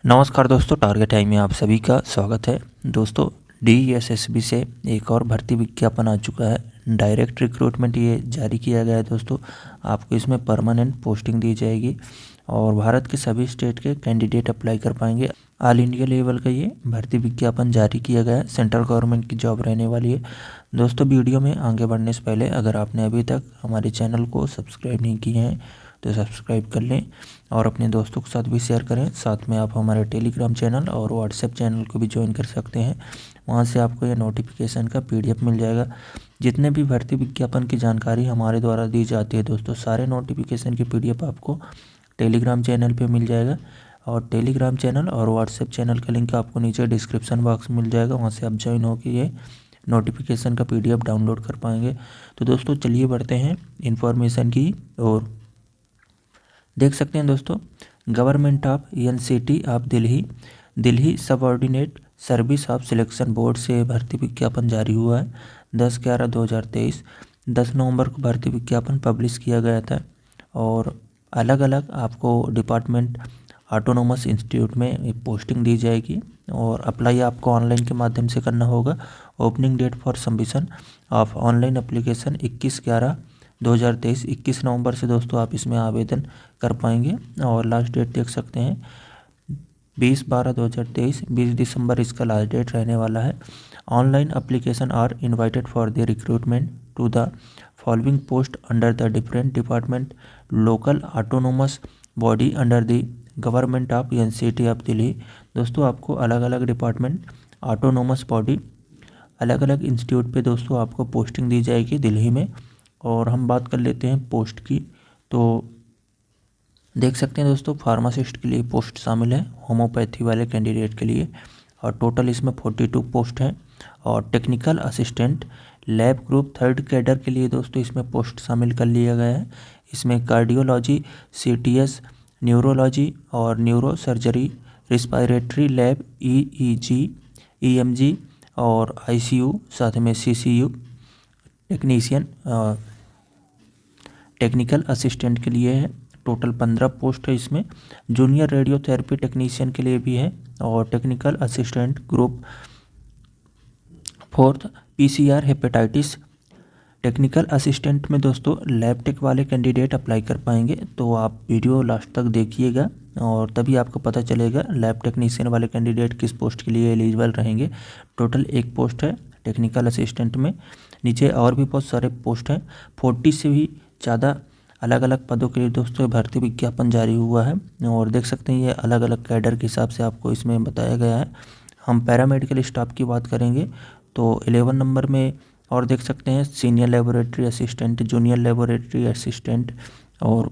नमस्कार दोस्तों, target time में आप सभी का स्वागत है। दोस्तों, DSSB से एक और भर्ती विज्ञापन आ चुका है। डायरेक्ट रिक्रूटमेंट ये जारी किया गया है दोस्तों। आपको इसमें परमानेंट पोस्टिंग दी जाएगी और भारत के सभी स्टेट के कैंडिडेट अप्लाई कर पाएंगे। ऑल इंडिया लेवल का ये भर्ती विज्ञापन जारी किया गया है। सेंट्रल गवर्नमेंट की जॉब रहने वाली है। दोस्तों, वीडियो में आगे बढ़ने से पहले अगर आपने अभी तक हमारे चैनल को सब्सक्राइब नहीं किए हैं तो सब्सक्राइब कर लें और अपने दोस्तों के साथ भी शेयर करें। साथ में आप हमारे टेलीग्राम चैनल और व्हाट्सएप चैनल को भी ज्वाइन कर सकते हैं। वहां से आपको ये नोटिफिकेशन का PDF मिल जाएगा। जितने भी भर्ती विज्ञापन की जानकारी हमारे द्वारा दी जाती है दोस्तों, सारे नोटिफिकेशन की PDF आपको टेलीग्राम चैनल पे मिल जाएगा। और टेलीग्राम चैनल और व्हाट्सएप चैनल का लिंक आपको नीचे डिस्क्रिप्शन बॉक्स में मिल जाएगा। वहाँ से आप ज्वाइन होकर ये नोटिफिकेशन का PDF डाउनलोड कर पाएंगे। तो दोस्तों, चलिए बढ़ते हैं इन्फॉर्मेशन की ओर। देख सकते हैं दोस्तों, government of NCT of Delhi subordinate service of selection board से भर्ती विज्ञापन जारी हुआ है। 10/11/2023 10 नवंबर को भर्ती विज्ञापन पब्लिश किया गया था और अलग अलग आपको डिपार्टमेंट ऑटोनोमस इंस्टीट्यूट में पोस्टिंग दी जाएगी और अप्लाई आपको ऑनलाइन के माध्यम से करना होगा। Opening date for submission of online application 21/11/2023 21 नवंबर से दोस्तों आप इसमें आवेदन कर पाएंगे और लास्ट डेट देख सकते हैं 20/12/2023 20 दिसंबर इसका लास्ट डेट रहने वाला है। Online application are invited for the recruitment to the following post under the different department local autonomous body under the government of NCT of Delhi. दोस्तों, आपको अलग अलग डिपार्टमेंट ऑटोनोमस बॉडी अलग अलग इंस्टीट्यूट पे दोस्तों आपको पोस्टिंग दी जाएगी दिल्ली में। और हम बात कर लेते हैं पोस्ट की। तो देख सकते हैं दोस्तों, फार्मासिस्ट के लिए पोस्ट शामिल है, होम्योपैथी वाले कैंडिडेट के लिए, और टोटल इसमें 42 पोस्ट हैं। और technical assistant lab group 3rd cadre के लिए दोस्तों इसमें पोस्ट शामिल कर लिया गया है। इसमें कार्डियोलॉजी, CTS, न्यूरोलॉजी और neuro surgery, respiratory lab, EEG, EMG और ICU, साथ में CCU टेक्नीशियन टेक्निकल असिस्टेंट के लिए है। टोटल 15 पोस्ट है इसमें। जूनियर रेडियोथेरेपी टेक्नीशियन के लिए भी है और technical assistant group 4th PCR hepatitis. Technical assistant में दोस्तों लैब टेक वाले कैंडिडेट अप्लाई कर पाएंगे। तो आप वीडियो लास्ट तक देखिएगा और तभी आपको पता चलेगा लैब टेक्नीशियन वाले कैंडिडेट किस पोस्ट के लिए एलिजिबल रहेंगे। टोटल 1 पोस्ट है टेक्निकल असिस्टेंट में। नीचे और भी बहुत सारे पोस्ट हैं। 40 से भी ज़्यादा अलग अलग पदों के लिए दोस्तों भर्ती विज्ञापन जारी हुआ है और देख सकते हैं ये अलग अलग कैडर के हिसाब से आपको इसमें बताया गया है। हम पैरामेडिकल स्टाफ की बात करेंगे तो 11 नंबर में और देख सकते हैं senior laboratory assistant, junior laboratory assistant. और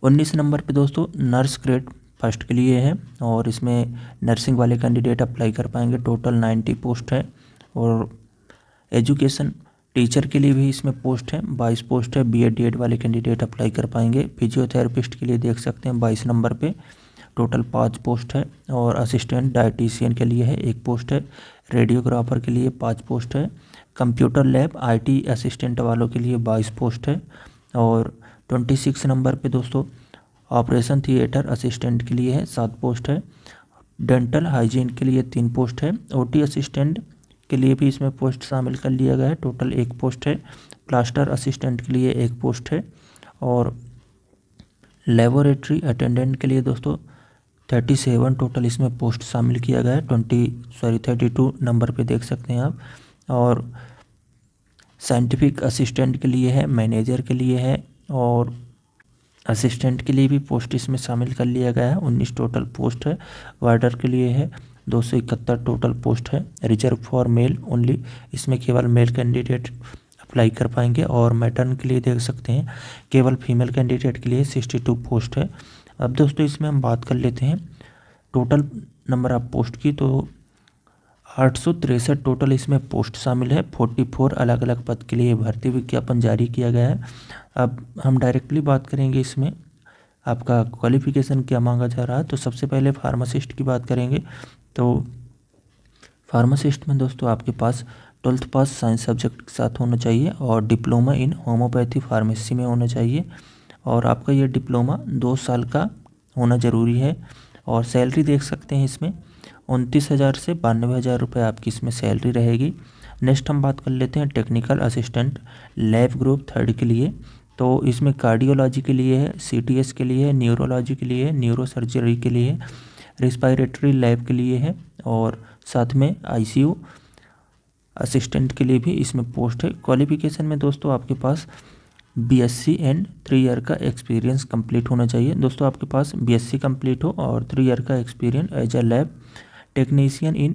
19 नंबर पे दोस्तों नर्स ग्रेड 1st के लिए है और इसमें नर्सिंग वाले कैंडिडेट अप्लाई कर पाएंगे। टोटल 90 पोस्ट है। और एजुकेशन टीचर के लिए भी इसमें पोस्ट है, 22 पोस्ट है। B.Ed D.Ed वाले कैंडिडेट अप्लाई कर पाएंगे। फिजियोथेरेपिस्ट के लिए देख सकते हैं 22 नंबर पे टोटल 5 पोस्ट है। और असिस्टेंट डाइटिशियन के लिए है 1 पोस्ट है। रेडियोग्राफर के लिए 5 पोस्ट है। कंप्यूटर लैब IT असिस्टेंट वालों के लिए 22 पोस्ट है। और 26 नंबर पे दोस्तों ऑपरेशन थिएटर असिस्टेंट के लिए है 7 पोस्ट है। डेंटल हाइजीन के लिए 3 पोस्ट है। OT असिस्टेंट के लिए भी इसमें पोस्ट शामिल कर लिया गया है। टोटल 1 पोस्ट है। प्लास्टर असिस्टेंट के लिए 1 पोस्ट है। और लेबोरेटरी अटेंडेंट के लिए दोस्तों 37 टोटल इसमें पोस्ट शामिल किया गया है। 32 नंबर पे देख सकते हैं आप। और साइंटिफिक असिस्टेंट के लिए है, मैनेजर के लिए है और असिस्टेंट के लिए भी पोस्ट इसमें शामिल कर लिया गया है। 19 टोटल पोस्ट है। वार्डर के लिए है 271 टोटल पोस्ट है। रिजर्व फॉर मेल ओनली, इसमें केवल मेल कैंडिडेट अप्लाई कर पाएंगे। और मैटर्न के लिए देख सकते हैं केवल फीमेल कैंडिडेट के लिए 62 पोस्ट है। अब दोस्तों इसमें हम बात कर लेते हैं टोटल नंबर ऑफ पोस्ट की। तो 863 टोटल इसमें पोस्ट शामिल है। 44 अलग अलग पद के लिए भर्ती विज्ञापन जारी किया गया है। अब हम डायरेक्टली बात करेंगे इसमें आपका क्वालिफिकेशन क्या मांगा जा रहा है। तो सबसे पहले फार्मासिस्ट की बात करेंगे। तो फार्मासिस्ट में दोस्तों आपके पास 12th पास साइंस सब्जेक्ट के साथ होना चाहिए और डिप्लोमा इन होम्योपैथी फार्मेसी में होना चाहिए। और आपका ये डिप्लोमा 2 साल का होना ज़रूरी है। और सैलरी देख सकते हैं इसमें 29,000 से 92,000 रुपये आपकी इसमें सैलरी रहेगी। नेक्स्ट हम बात कर लेते हैं टेक्निकल असिस्टेंट लैब ग्रुप 3 के लिए। तो इसमें कार्डियोलॉजी के लिए है, CTS के लिए है, न्यूरोलॉजी के लिए है, न्यूरो सर्जरी के लिए है, रिस्पायरेटरी लैब के लिए है और साथ में ICU असिस्टेंट के लिए भी इसमें पोस्ट है। क्वालिफिकेशन में दोस्तों आपके पास BSc एंड 3 ईयर का एक्सपीरियंस कंप्लीट होना चाहिए। दोस्तों आपके पास BSc कंप्लीट हो और 3 ईयर का experience as a lab technician in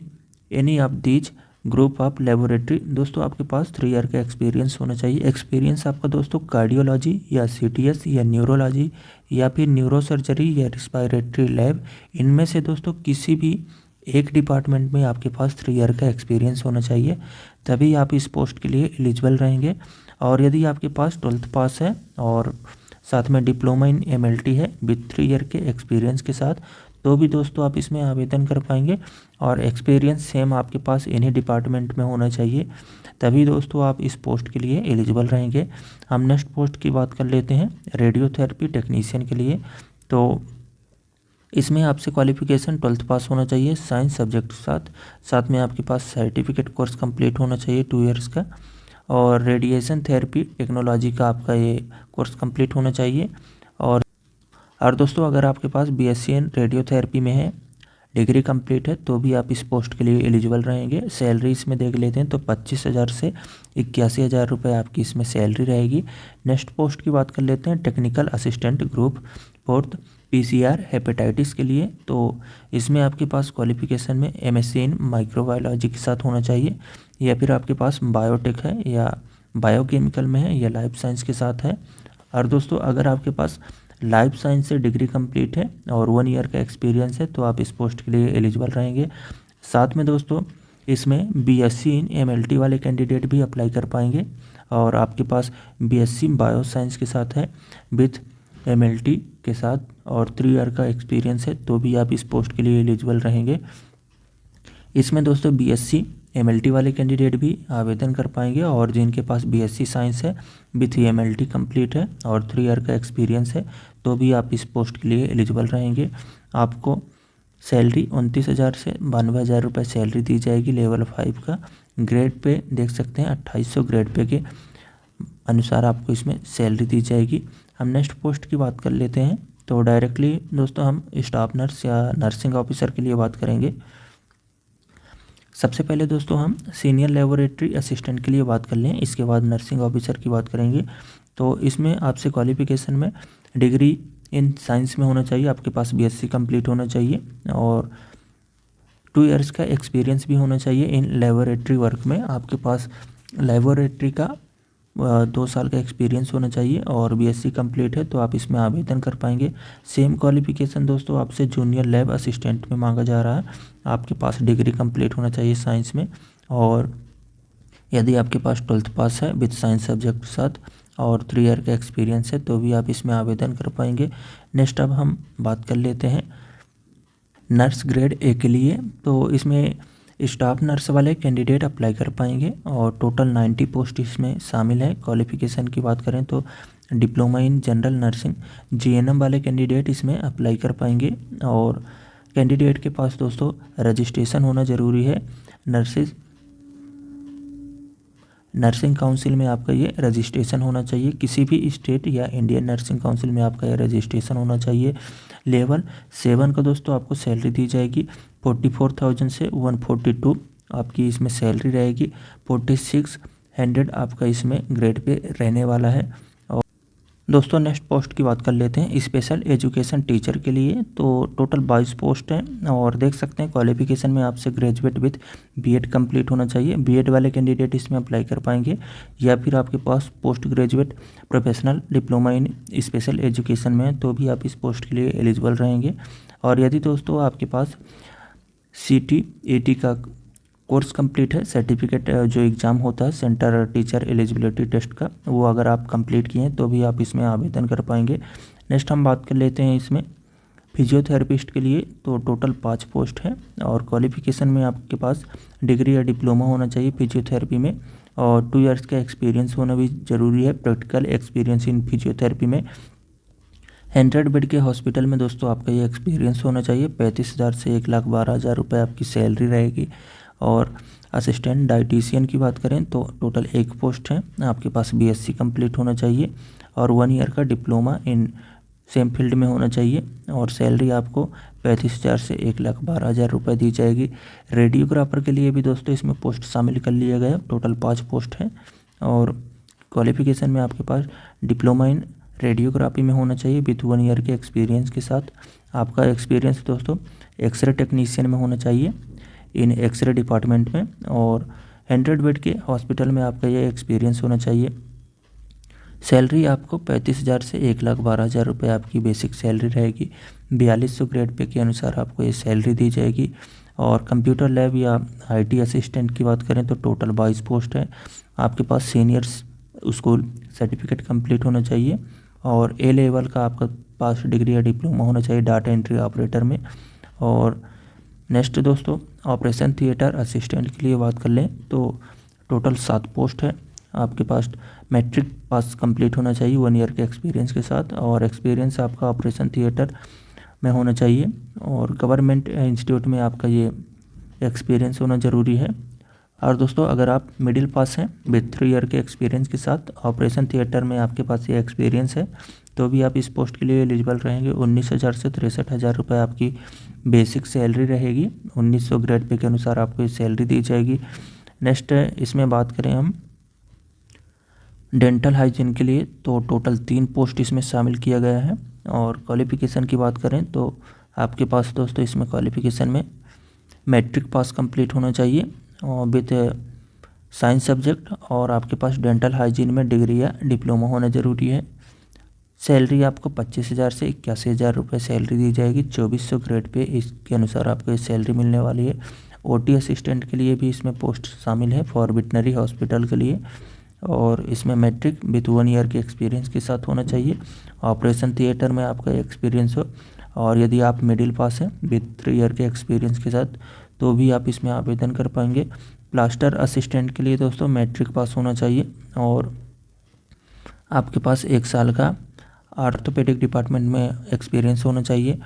any of these group of laboratory. दोस्तों आपके पास 3 ईयर का एक्सपीरियंस होना चाहिए। एक्सपीरियंस आपका दोस्तों कार्डियोलॉजी या CTS या न्यूरोलॉजी या फिर न्यूरो सर्जरी या रिस्पायरेटरी लैब, इनमें से दोस्तों किसी भी एक डिपार्टमेंट में आपके पास 3 ईयर का एक्सपीरियंस होना चाहिए, तभी आप इस पोस्ट के लिए एलिजिबल रहेंगे। और यदि आपके पास 12th पास है और साथ में डिप्लोमा इन MLT है विथ 3 ईयर के एक्सपीरियंस के साथ, तो भी दोस्तों आप इसमें आवेदन कर पाएंगे। और एक्सपीरियंस सेम आपके पास इन्हीं डिपार्टमेंट में होना चाहिए, तभी दोस्तों आप इस पोस्ट के लिए एलिजिबल रहेंगे। हम नेक्स्ट पोस्ट की बात कर लेते हैं रेडियोथेरेपी टेक्नीशियन के लिए। तो इसमें आपसे क्वालिफिकेशन 12th पास होना चाहिए साइंस सब्जेक्ट के साथ, साथ में आपके पास सर्टिफिकेट कोर्स कंप्लीट होना चाहिए 2 ईयर्स का, और रेडिएशन थेरेपी टेक्नोलॉजी का आपका ये कोर्स कंप्लीट होना चाहिए। और दोस्तों अगर आपके पास BSc इन रेडियोथेरेपी में है, डिग्री कंप्लीट है, तो भी आप इस पोस्ट के लिए एलिजिबल रहेंगे। सैलरी इसमें देख लेते हैं तो 25,000 से 81,000 रुपये आपकी इसमें सैलरी रहेगी। नेक्स्ट पोस्ट की बात कर लेते हैं technical assistant group 4 PCR hepatitis के लिए। तो इसमें आपके पास क्वालिफिकेशन में MSc इन माइक्रोबायोलॉजी के साथ होना चाहिए, या फिर आपके पास बायोटेक है या बायोकेमिकल में है या लाइफ साइंस के साथ है। और दोस्तों अगर आपके पास लाइफ साइंस से डिग्री कंप्लीट है और 1 ईयर का एक्सपीरियंस है, तो आप इस पोस्ट के लिए एलिजिबल रहेंगे। साथ में दोस्तों इसमें BSc इन MLT वाले कैंडिडेट भी अप्लाई कर पाएंगे, और आपके पास BSc बायो साइंस के साथ है विथ MLT के साथ और 3 ईयर का एक्सपीरियंस है, तो भी आप इस पोस्ट के लिए एलिजिबल रहेंगे। इसमें दोस्तों BSc MLT वाले कैंडिडेट भी आवेदन कर पाएंगे, और जिनके पास BSc साइंस है विथ MLT कंप्लीट है और 3 ईयर का एक्सपीरियंस है, तो भी आप इस पोस्ट के लिए एलिजिबल रहेंगे। आपको सैलरी 29,000 से 92,000 रुपये सैलरी दी जाएगी लेवल 5 का। ग्रेड पे देख सकते हैं 2800 ग्रेड पे के अनुसार आपको इसमें सैलरी दी जाएगी। हम नेक्स्ट पोस्ट की बात कर लेते हैं। तो डायरेक्टली दोस्तों हम स्टाफ नर्स या नर्सिंग ऑफिसर के लिए बात करेंगे। सबसे पहले दोस्तों हम सीनियर लेबोरेटरी असिस्टेंट के लिए बात कर लें, इसके बाद नर्सिंग ऑफिसर की बात करेंगे। तो इसमें आपसे क्वालिफिकेशन में डिग्री इन साइंस में होना चाहिए, आपके पास BSc कंप्लीट होना चाहिए और 2 ईयर्स का एक्सपीरियंस भी होना चाहिए इन लेबोरेटरी वर्क में। आपके पास लेबोरेटरी का 2 साल का एक्सपीरियंस होना चाहिए और BSc कंप्लीट है, तो आप इसमें आवेदन कर पाएंगे। सेम क्वालिफिकेशन दोस्तों आपसे जूनियर लैब असिस्टेंट में मांगा जा रहा है। आपके पास डिग्री कंप्लीट होना चाहिए साइंस में, और यदि आपके पास 12th पास है विथ साइंस सब्जेक्ट के साथ और 3 ईयर का एक्सपीरियंस है, तो भी आप इसमें आवेदन कर पाएंगे। नेक्स्ट अब हम बात कर लेते हैं नर्स ग्रेड A के लिए। तो इसमें स्टाफ नर्स वाले कैंडिडेट अप्लाई कर पाएंगे और टोटल 90 पोस्ट इसमें शामिल है। क्वालिफिकेशन की बात करें तो diploma in general nursing GNM वाले कैंडिडेट इसमें अप्लाई कर पाएंगे, और कैंडिडेट के पास दोस्तों रजिस्ट्रेशन होना ज़रूरी है। नर्सिंग काउंसिल में आपका ये रजिस्ट्रेशन होना चाहिए, किसी भी स्टेट या इंडियन नर्सिंग काउंसिल में आपका ये रजिस्ट्रेशन होना चाहिए। लेवल 7 का दोस्तों आपको सैलरी दी जाएगी 44,000 से 142 आपकी इसमें सैलरी रहेगी। 4600 आपका इसमें ग्रेड पे रहने वाला है। और दोस्तों नेक्स्ट पोस्ट की बात कर लेते हैं स्पेशल एजुकेशन टीचर के लिए। तो टोटल 22 पोस्ट हैं, और देख सकते हैं क्वालिफिकेशन में आपसे ग्रेजुएट विथ B.Ed कंप्लीट होना चाहिए। B.Ed वाले कैंडिडेट इसमें अप्लाई कर पाएंगे, या फिर आपके पास post graduate professional diploma in special education में है, तो भी आप इस पोस्ट के लिए एलिजिबल रहेंगे। और यदि दोस्तों आपके पास CTET का कोर्स कंप्लीट है, सर्टिफिकेट जो एग्ज़ाम होता है सेंटर टीचर एलिजिबिलिटी टेस्ट का, वो अगर आप कंप्लीट किए हैं, तो भी आप इसमें आवेदन कर पाएंगे। नेक्स्ट हम बात कर लेते हैं इसमें फिजियोथेरेपिस्ट के लिए। तो टोटल 5 पोस्ट है, और क्वालिफिकेशन में आपके पास डिग्री या डिप्लोमा होना चाहिए फिजियोथेरेपी में, और 2 ईयर्स का एक्सपीरियंस होना भी ज़रूरी है, प्रैक्टिकल एक्सपीरियंस इन फिजियोथेरेपी में। 100 बेड के हॉस्पिटल में दोस्तों आपका ये एक्सपीरियंस होना चाहिए। 35,000 से 1,12,000 रुपये आपकी सैलरी रहेगी। और असिस्टेंट डाइटिशियन की बात करें तो टोटल एक पोस्ट है, आपके पास BSc कंप्लीट होना चाहिए और 1 ईयर का डिप्लोमा इन सेम फील्ड में होना चाहिए। और सैलरी आपको 35,000 से 1,12,000 रुपये दी जाएगी। रेडियोग्राफर के लिए भी दोस्तों इसमें पोस्ट शामिल कर लिया गया, टोटल 5 पोस्ट हैं। और क्वालिफिकेशन में आपके पास डिप्लोमा इन रेडियोग्राफी में होना चाहिए विथ 1 ईयर के एक्सपीरियंस के साथ। आपका एक्सपीरियंस दोस्तों एक्सरे टेक्नीशियन में होना चाहिए इन एक्सरे डिपार्टमेंट में। और 100 बेड के हॉस्पिटल में आपका ये एक्सपीरियंस होना चाहिए। सैलरी आपको 35,000 से 1,12,000 रुपये आपकी बेसिक सैलरी रहेगी। 4200 ग्रेड पे के अनुसार आपको ये सैलरी दी जाएगी। और कंप्यूटर लैब या IT असिस्टेंट की बात करें तो टोटल 22 पोस्ट है। आपके पास सीनियर्स स्कूल सर्टिफिकेट कंप्लीट होना चाहिए और A लेवल का आपका पास डिग्री या डिप्लोमा होना चाहिए डाटा एंट्री ऑपरेटर में। और नेक्स्ट दोस्तों ऑपरेशन थिएटर असिस्टेंट के लिए बात कर लें तो टोटल 7 पोस्ट है। आपके पास मैट्रिक पास कंप्लीट होना चाहिए 1 ईयर के एक्सपीरियंस के साथ और एक्सपीरियंस आपका ऑपरेशन थिएटर में होना चाहिए। और गवर्नमेंट इंस्टीट्यूट में आपका ये एक्सपीरियंस होना ज़रूरी है। और दोस्तों अगर आप मिडिल पास हैं विथ 3 ईयर के एक्सपीरियंस के साथ ऑपरेशन थिएटर में आपके पास ये एक्सपीरियंस है तो भी आप इस पोस्ट के लिए एलिजिबल रहेंगे। 19,000 से 63,000 रुपये आपकी बेसिक सैलरी रहेगी। 1900 ग्रेड पे के अनुसार आपको ये सैलरी दी जाएगी। नेक्स्ट इसमें बात करें हम डेंटल हाइजीन के लिए तो टोटल 3 पोस्ट इसमें शामिल किया गया है। और क्वालिफ़िकेशन की बात करें तो आपके पास दोस्तों इसमें क्वालिफ़िकेशन में मैट्रिक पास कंप्लीट होना चाहिए और विथ साइंस सब्जेक्ट और आपके पास डेंटल हाइजीन में डिग्री या डिप्लोमा होना ज़रूरी है। सैलरी आपको 25,000 से 81,000 रुपये सैलरी दी जाएगी। 2400 ग्रेड पे इसके अनुसार आपको ये सैलरी मिलने वाली है। OT असिस्टेंट के लिए भी इसमें पोस्ट शामिल है फॉर वेटनरी हॉस्पिटल के लिए और इसमें मैट्रिक विथ 1 ईयर के एक्सपीरियंस के साथ होना चाहिए। ऑपरेशन थिएटर में आपका एक्सपीरियंस हो और यदि आप मिडिल पास हैं विथ 3 ईयर के एक्सपीरियंस के साथ तो भी आप इसमें आवेदन कर पाएंगे। प्लास्टर असिस्टेंट के लिए दोस्तों मैट्रिक पास होना चाहिए और आपके पास 1 साल का ऑर्थोपेडिक डिपार्टमेंट में एक्सपीरियंस होना चाहिए।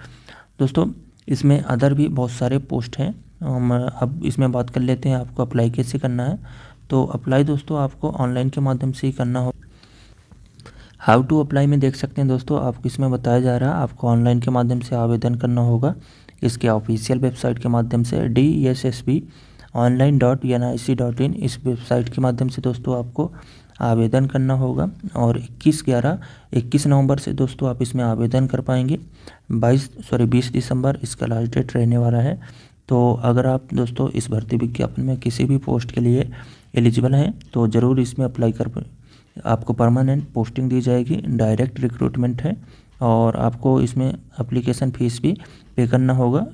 दोस्तों इसमें अदर भी बहुत सारे पोस्ट हैं। हम अब इसमें बात कर लेते हैं आपको अप्लाई कैसे करना है। तो अप्लाई दोस्तों आपको ऑनलाइन के माध्यम से ही करना हो। हाउ टू अप्लाई में देख सकते हैं दोस्तों आपको इसमें बताया जा रहा है आपको ऑनलाइन के माध्यम से आवेदन करना होगा। इसके ऑफिशियल वेबसाइट के माध्यम से DESSBonline.nic.in इस वेबसाइट के माध्यम से दोस्तों आपको आवेदन करना होगा। और 21 नवंबर से दोस्तों आप इसमें आवेदन कर पाएंगे। 20 दिसंबर इसका लास्ट डेट रहने वाला है। तो अगर आप दोस्तों इस भर्ती विज्ञापन में किसी भी पोस्ट के लिए एलिजिबल हैं तो ज़रूर इसमें अप्लाई कर आपको परमानेंट पोस्टिंग दी जाएगी। डायरेक्ट रिक्रूटमेंट है और आपको इसमें एप्लीकेशन फ़ीस भी पे करना होगा।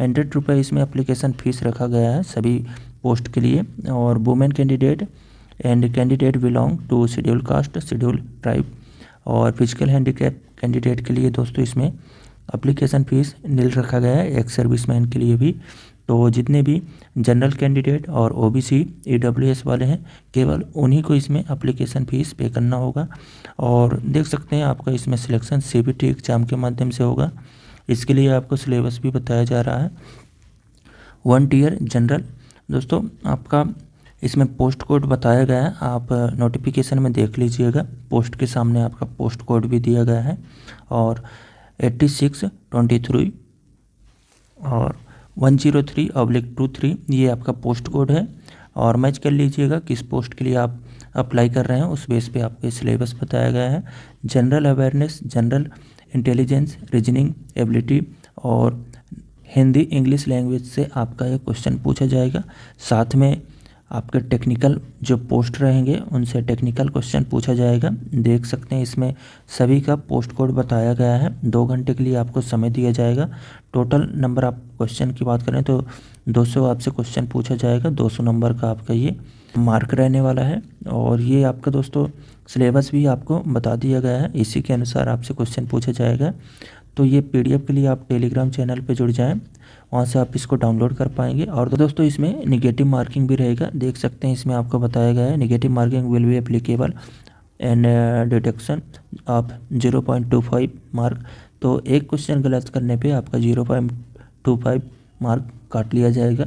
100 रुपये इसमें एप्लीकेशन फ़ीस रखा गया है सभी पोस्ट के लिए। और women candidate and candidate belong to schedule caste schedule tribe और फिजिकल हैंडीकैप कैंडिडेट के लिए दोस्तों इसमें एप्लीकेशन फ़ीस नील रखा गया है। एक सर्विसमैन के लिए भी। तो जितने भी जनरल कैंडिडेट और OBC EWS वाले हैं केवल उन्हीं को इसमें एप्लीकेशन फ़ीस पे करना होगा। और देख सकते हैं आपका इसमें सिलेक्शन CBT एग्ज़ाम के माध्यम से होगा। इसके लिए आपको सिलेबस भी बताया जा रहा है। 1 टियर जनरल दोस्तों आपका इसमें पोस्ट कोड बताया गया है, आप नोटिफिकेशन में देख लीजिएगा। पोस्ट के सामने आपका पोस्ट कोड भी दिया गया है और 8623 और 103/23 ये आपका पोस्ट कोड है। और मैच कर लीजिएगा किस पोस्ट के लिए आप अप्लाई कर रहे हैं, उस बेस पे आपको सिलेबस बताया गया है। General awareness, general intelligence, reasoning ability और हिंदी इंग्लिश लैंग्वेज से आपका ये क्वेश्चन पूछा जाएगा। साथ में आपके टेक्निकल जो पोस्ट रहेंगे उनसे टेक्निकल क्वेश्चन पूछा जाएगा। देख सकते हैं इसमें सभी का पोस्ट कोड बताया गया है। 2 घंटे के लिए आपको समय दिया जाएगा। टोटल नंबर आप क्वेश्चन की बात करें तो 200 आपसे क्वेश्चन पूछा जाएगा। 200 नंबर का आपका ये मार्क रहने वाला है। और ये आपका दोस्तों सिलेबस भी आपको बता दिया गया है, इसी के अनुसार आपसे क्वेश्चन पूछा जाएगा। तो ये PDF के लिए आप टेलीग्राम चैनल पे जुड़ जाएं, वहाँ से आप इसको डाउनलोड कर पाएंगे। और दोस्तों इसमें नेगेटिव मार्किंग भी रहेगा। देख सकते हैं इसमें आपको बताया गया है negative marking will be applicable and deduction of 0.25 mark. तो एक क्वेश्चन गलत करने पे आपका 0.25 मार्क काट लिया जाएगा।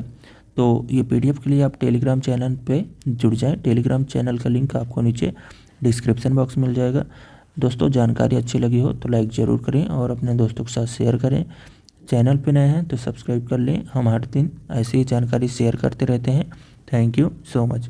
तो ये पीडीएफ के लिए आप टेलीग्राम चैनल पे जुड़ जाएं। टेलीग्राम चैनल का लिंक आपको नीचे डिस्क्रिप्शन बॉक्स मिल जाएगा। दोस्तों, जानकारी अच्छी लगी हो तो लाइक ज़रूर करें और अपने दोस्तों के साथ शेयर करें। चैनल पे नए हैं तो सब्सक्राइब कर लें। हम हर दिन ऐसी ही जानकारी शेयर करते रहते हैं। Thank you so much.